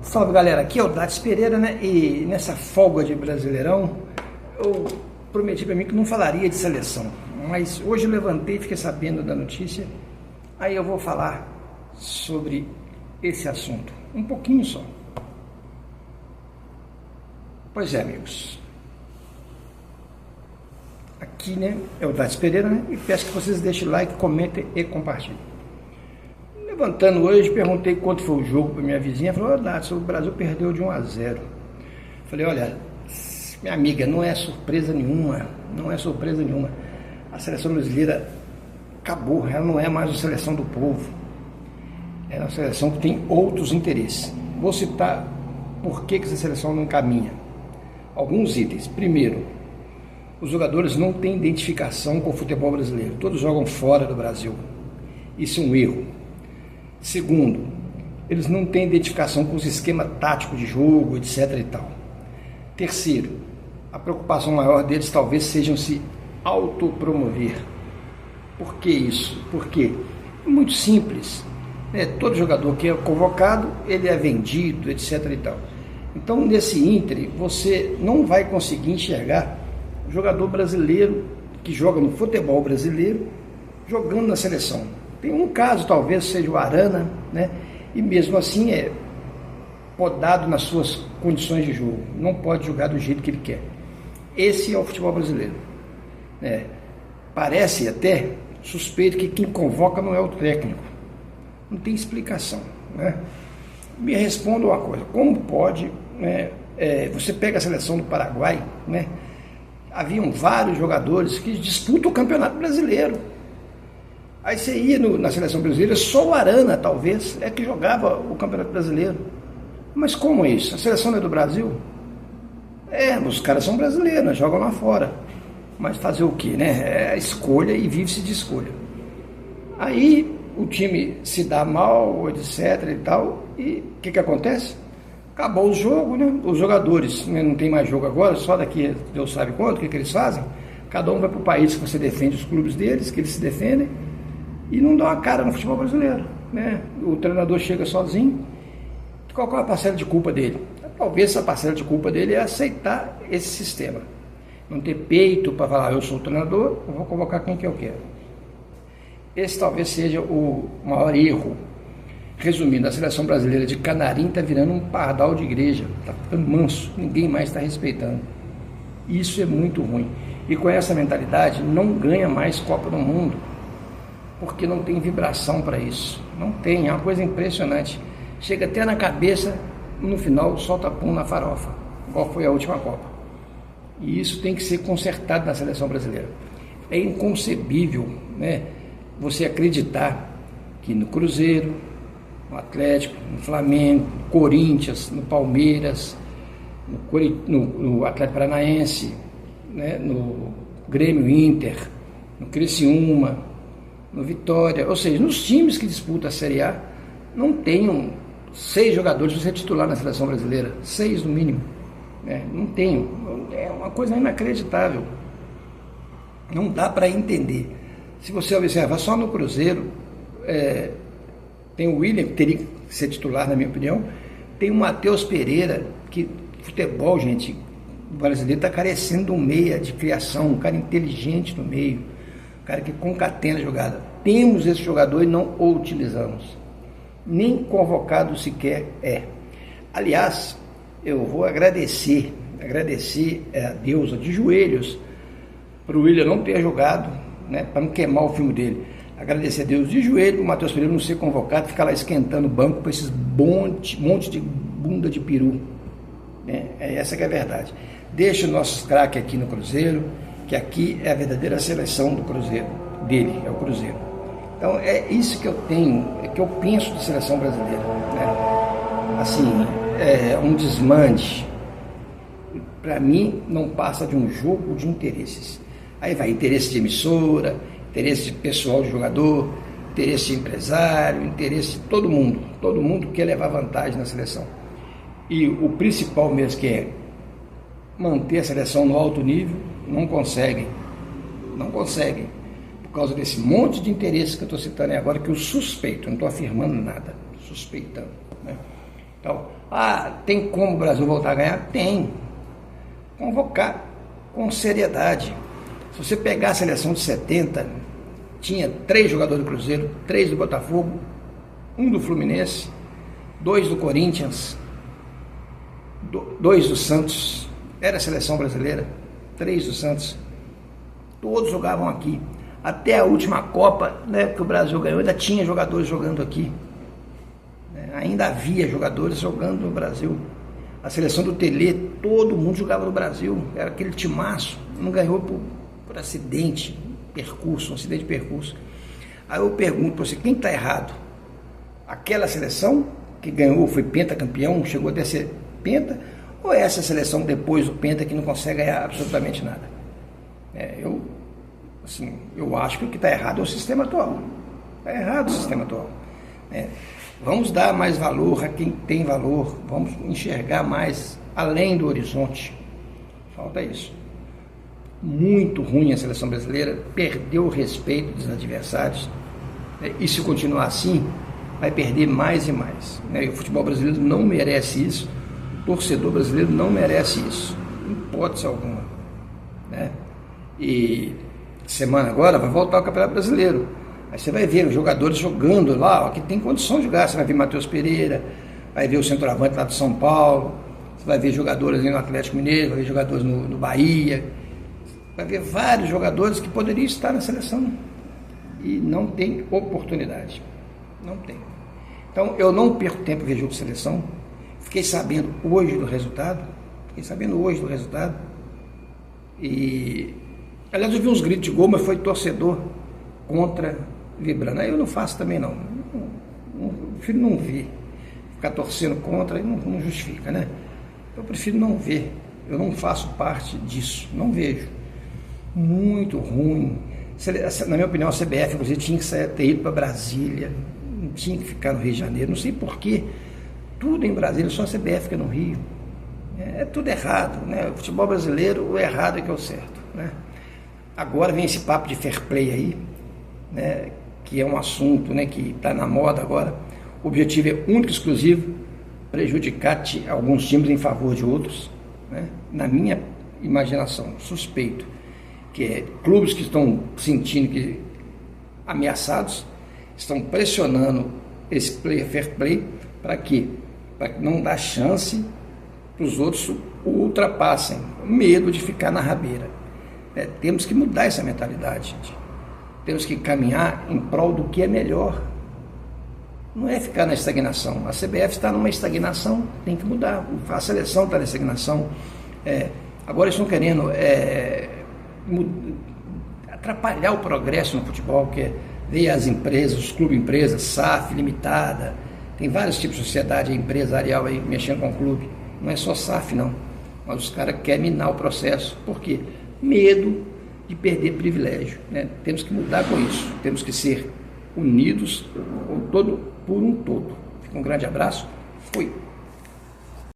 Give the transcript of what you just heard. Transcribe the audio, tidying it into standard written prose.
Salve galera, aqui é o Datis Pereira, né? E nessa folga de Brasileirão, eu prometi para mim que não falaria de seleção, mas hoje eu levantei e fiquei sabendo da notícia, aí eu vou falar sobre esse assunto, um pouquinho só. Pois é, amigos, aqui, né, é o Datis Pereira, né? E peço que vocês deixem like, comentem e compartilhem. Levantando hoje, perguntei quanto foi o jogo para minha vizinha, falou: Datis, o Brasil perdeu de 1-0. Falei: olha, minha amiga, não é surpresa nenhuma, a seleção brasileira acabou, ela não é mais a seleção do povo, é uma seleção que tem outros interesses. Vou citar por que essa seleção não caminha. Alguns itens. Primeiro, os jogadores não têm identificação com o futebol brasileiro, todos jogam fora do Brasil, isso é um erro. Segundo, eles não têm identificação com os esquemas táticos de jogo, etc. e tal. Terceiro, a preocupação maior deles talvez seja se autopromover. Por que isso? Porque é muito simples, né? Todo jogador que é convocado, ele é vendido, etc. e tal. Então, nesse íntere, você não vai conseguir enxergar o jogador brasileiro que joga no futebol brasileiro jogando na seleção. Tem um caso, talvez, seja o Arana, né? E mesmo assim é podado nas suas condições de jogo. Não pode jogar do jeito que ele quer. Esse é o futebol brasileiro, né? Parece até suspeito que quem convoca não é o técnico. Não tem explicação, né? Me responda uma coisa: como pode, né, você pega a seleção do Paraguai, né? Haviam vários jogadores que disputam o Campeonato Brasileiro. Aí você ia na seleção brasileira, só o Arana, talvez, é que jogava o Campeonato Brasileiro. Mas como é isso? A seleção não é do Brasil? Os caras são brasileiros, jogam lá fora. Mas fazer o quê, né? É a escolha e vive-se de escolha. Aí o time se dá mal, etc e tal, e o que acontece? Acabou o jogo, né? Os jogadores, né, não tem mais jogo agora, só daqui Deus sabe quanto, o que eles fazem? Cada um vai para o país que você defende os clubes deles, que eles se defendem, e não dá uma cara no futebol brasileiro, né? O treinador chega sozinho. Qual é a parcela de culpa dele? Talvez essa parcela de culpa dele é aceitar esse sistema, não ter peito para falar: eu sou o treinador, eu vou convocar quem que eu quero. Esse talvez seja o maior erro. Resumindo, a seleção brasileira de canarim está virando um pardal de igreja, está ficando manso, ninguém mais está respeitando. Isso é muito ruim. E com essa mentalidade não ganha mais Copa do Mundo, porque não tem vibração para isso. Não tem, é uma coisa impressionante. Chega até na cabeça, no final solta pum na farofa, igual foi a última Copa. E isso tem que ser consertado na seleção brasileira. É inconcebível, né, você acreditar que no Cruzeiro, no Atlético, no Flamengo, no Corinthians, no Palmeiras, no Atlético Paranaense, né, no Grêmio Inter, no Criciúma, no Vitória, ou seja, nos times que disputam a Série A, não tenham 6 jogadores para ser titular na seleção brasileira, 6 no mínimo, né? Não tenham, é uma coisa inacreditável, não dá para entender. Se você observar só no Cruzeiro, tem o William, que teria que ser titular, na minha opinião, tem o Matheus Pereira, que futebol, gente, o brasileiro está carecendo de um meia de criação, um cara inteligente no meio, um cara que concatena a jogada. Temos esse jogador e não o utilizamos, nem convocado sequer é. Aliás, eu vou agradecer a Deus, de joelhos, para o William não ter jogado, né, para não queimar o filme dele. Agradecer a Deus de joelho, o Matheus Pereira não ser convocado, ficar lá esquentando o banco para esses monte de bunda de peru, né? Essa que é a verdade. Deixa os nossos craques aqui no Cruzeiro, que aqui é a verdadeira seleção do Cruzeiro, dele, é o Cruzeiro. Então é isso que eu tenho, que eu penso de seleção brasileira, né? Assim, é um desmande. Para mim não passa de um jogo de interesses. Aí vai interesse de emissora, interesse de pessoal de jogador, interesse de empresário, interesse de todo mundo quer levar vantagem na seleção. E o principal mesmo, que é manter a seleção no alto nível, não conseguem, por causa desse monte de interesses que eu estou citando agora, que eu suspeito, não estou afirmando nada, suspeitando, né? Então, tem como o Brasil voltar a ganhar? Tem. Convocar com seriedade. Se você pegar a seleção de 70, tinha 3 jogadores do Cruzeiro, 3 do Botafogo, 1 do Fluminense, 2 do Corinthians, 2 do Santos. Era a seleção brasileira, 3 do Santos. Todos jogavam aqui. Até a última Copa, né, que o Brasil ganhou, ainda tinha jogadores jogando aqui. Ainda havia jogadores jogando no Brasil. A seleção do Tele, todo mundo jogava no Brasil. Era aquele timaço. Não ganhou por acidente, um acidente de percurso. Aí eu pergunto para você, quem está errado? Aquela seleção que ganhou, foi pentacampeão, chegou até ser penta, ou essa seleção depois do penta que não consegue ganhar absolutamente nada? Eu acho que o que está errado é o sistema atual. Está errado o sistema atual. Vamos dar mais valor a quem tem valor, vamos enxergar mais além do horizonte. Falta isso. Muito ruim a seleção brasileira, perdeu o respeito dos adversários, e se continuar assim, vai perder mais e mais. E o futebol brasileiro não merece isso, o torcedor brasileiro não merece isso, em hipótese alguma. E semana agora vai voltar o Campeonato Brasileiro. Aí você vai ver os jogadores jogando lá, que tem condição de jogar. Você vai ver Matheus Pereira, vai ver o centroavante lá do São Paulo, você vai ver jogadores ali no Atlético Mineiro, vai ver jogadores no Bahia, vai ver vários jogadores que poderiam estar na seleção e não tem oportunidade. Não tem. Então eu não perco tempo ver jogo de seleção. Fiquei sabendo hoje do resultado. E aliás, eu vi uns gritos de gol, mas foi torcedor contra vibrando. Aí eu não faço também não. Eu prefiro não ver. Ficar torcendo contra não justifica, né? Eu prefiro não ver. Eu não faço parte disso. Não vejo. Muito ruim. Na minha opinião, a CBF, inclusive, tinha que ter ido para Brasília. Não tinha que ficar no Rio de Janeiro. Não sei porquê. Tudo em Brasília, só a CBF fica no Rio. É tudo errado, né? O futebol brasileiro, o errado é que é o certo, né? Agora vem esse papo de fair play aí, né, que é um assunto, né, que está na moda agora. O objetivo é único e exclusivo prejudicar alguns times em favor de outros, né? Na minha imaginação, suspeito que é clubes que estão sentindo que ameaçados, estão pressionando esse fair play para quê? Para não dar chance para os outros o ultrapassem, medo de ficar na rabeira. Temos que mudar essa mentalidade, gente. Temos que caminhar em prol do que é melhor. Não é ficar na estagnação. A CBF está numa estagnação, tem que mudar. A seleção está na estagnação. Agora estão querendo atrapalhar o progresso no futebol, que é ver as empresas, os clubes empresas, SAF, limitada. Tem vários tipos de sociedade empresarial aí mexendo com o clube. Não é só SAF, não. Mas os caras querem minar o processo. Por quê? Medo de perder privilégio, né? Temos que mudar com isso, temos que ser unidos por um todo. Fica um grande abraço, fui!